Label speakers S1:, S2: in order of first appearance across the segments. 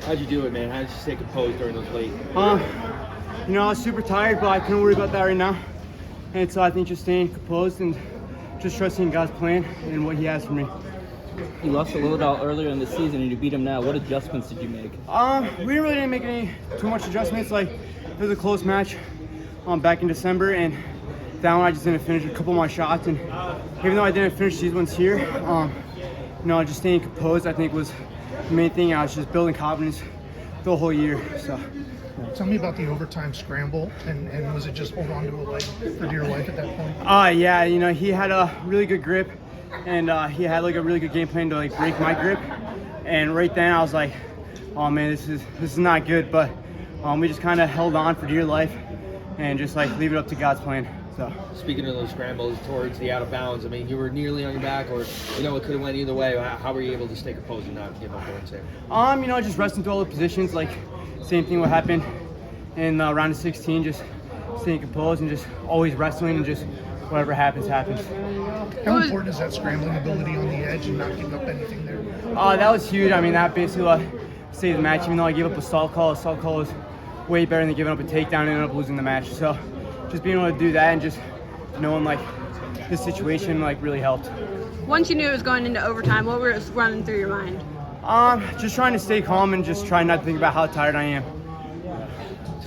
S1: How'd you do it, man? How did you stay composed during those late?
S2: I was super tired, but I couldn't worry about that right now. And so I think just staying composed and just trusting God's plan and what He has for me.
S3: You lost a little bit earlier in the season, and you beat him now. What adjustments did you make?
S2: We really didn't make too much adjustments. Like, it was a close match back in December, and that one I just didn't finish a couple of my shots. And even though I didn't finish these ones here, just staying composed I think was the main thing. I was just building confidence the whole year. So.
S4: Tell me about the overtime scramble, and was it just hold on to a leg for dear life at that point?
S2: Yeah, he had a really good grip, and he had like a really good game plan to like break my grip. And right then I was like, oh man, this is not good. But we just kind of held on for dear life and just like leave it up to God's plan. So.
S1: Speaking of those scrambles towards the out of bounds, I mean, you were nearly on your back, or it could have went either way. How were you able to stay composed and not give up the win?
S2: Just resting through all the positions. Like same thing what happened in round of 16. Just staying composed and just always wrestling and just whatever happens.
S4: How important is that scrambling ability on the edge and not giving up anything there?
S2: That was huge. I mean, that basically saved the match. Even though I gave up a stall call was way better than giving up a takedown and ended up losing the match. So just being able to do that and just knowing like this situation like really helped.
S5: Once you knew it was going into overtime, what was running through your mind?
S2: Just trying to stay calm and just trying not to think about how tired I am.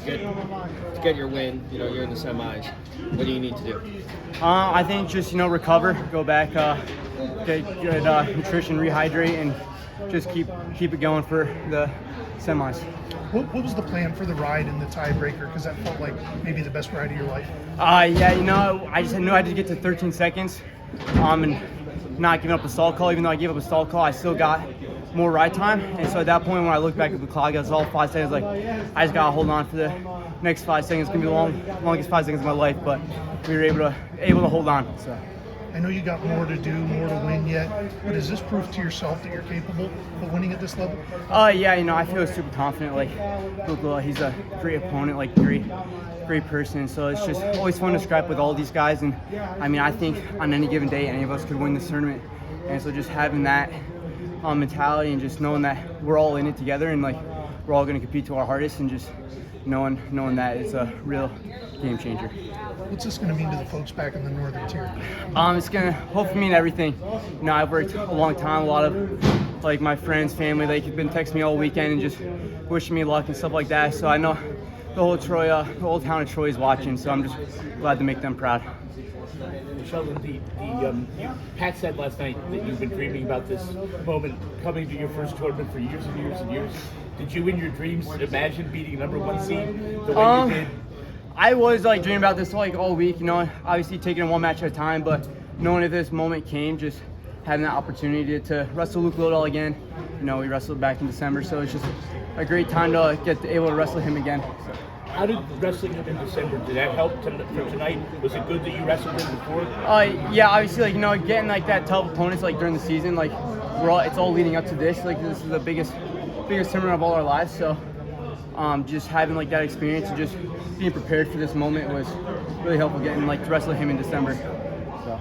S1: To get your win, you're in the semis. What do you need to do?
S2: I think just recover, go back, get good nutrition, rehydrate, and just keep it going for the semis.
S4: What was the plan for the ride in the tiebreaker? Because that felt like maybe the best ride of your life.
S2: I just knew I had to get to 13 seconds, and not giving up a stall call. Even though I gave up a stall call, I still got more ride time. And so at that point, when I looked back at the clock, it was all 5 seconds. Like, I just gotta hold on for the next 5 seconds. It's gonna be the longest 5 seconds of my life, but we were able to hold on. So.
S4: I know you got more to do, more to win yet, but is this proof to yourself that you're capable of winning at this level?
S2: I feel super confident. Like, Luke, he's a great opponent, like great person. So it's just always fun to scrap with all these guys. And I mean, I think on any given day, any of us could win this tournament. And so just having that mentality and just knowing that we're all in it together and like we're all going to compete to our hardest and just knowing that is a real game changer.
S4: What's this going to mean to the folks back in the northern tier?
S2: It's going to hopefully mean everything. I've worked a long time. A lot of like my friends, family, they've been texting me all weekend and just wishing me luck and stuff like that. So I know the whole town of Troy is watching. So I'm just glad to make them proud.
S6: Sheldon, Pat said last night that you've been dreaming about this moment coming to your first tournament for years and years and years. Did you, in your dreams, imagine beating #1 seed the way you did?
S2: I was like dreaming about this like all week. Obviously taking it one match at a time, but knowing if this moment came, just having that opportunity to wrestle Luke Liddell again. We wrestled back in December, so it's just a great time to get able to wrestle him again. So.
S6: How did wrestling him in December, did that help for tonight? Was it good that you wrestled him before?
S2: Yeah, obviously, getting like that tough opponents like during the season, like it's all leading up to this. Like this is the biggest tournament of all our lives. So just having like that experience and just being prepared for this moment was really helpful. Getting like to wrestle him in December. So.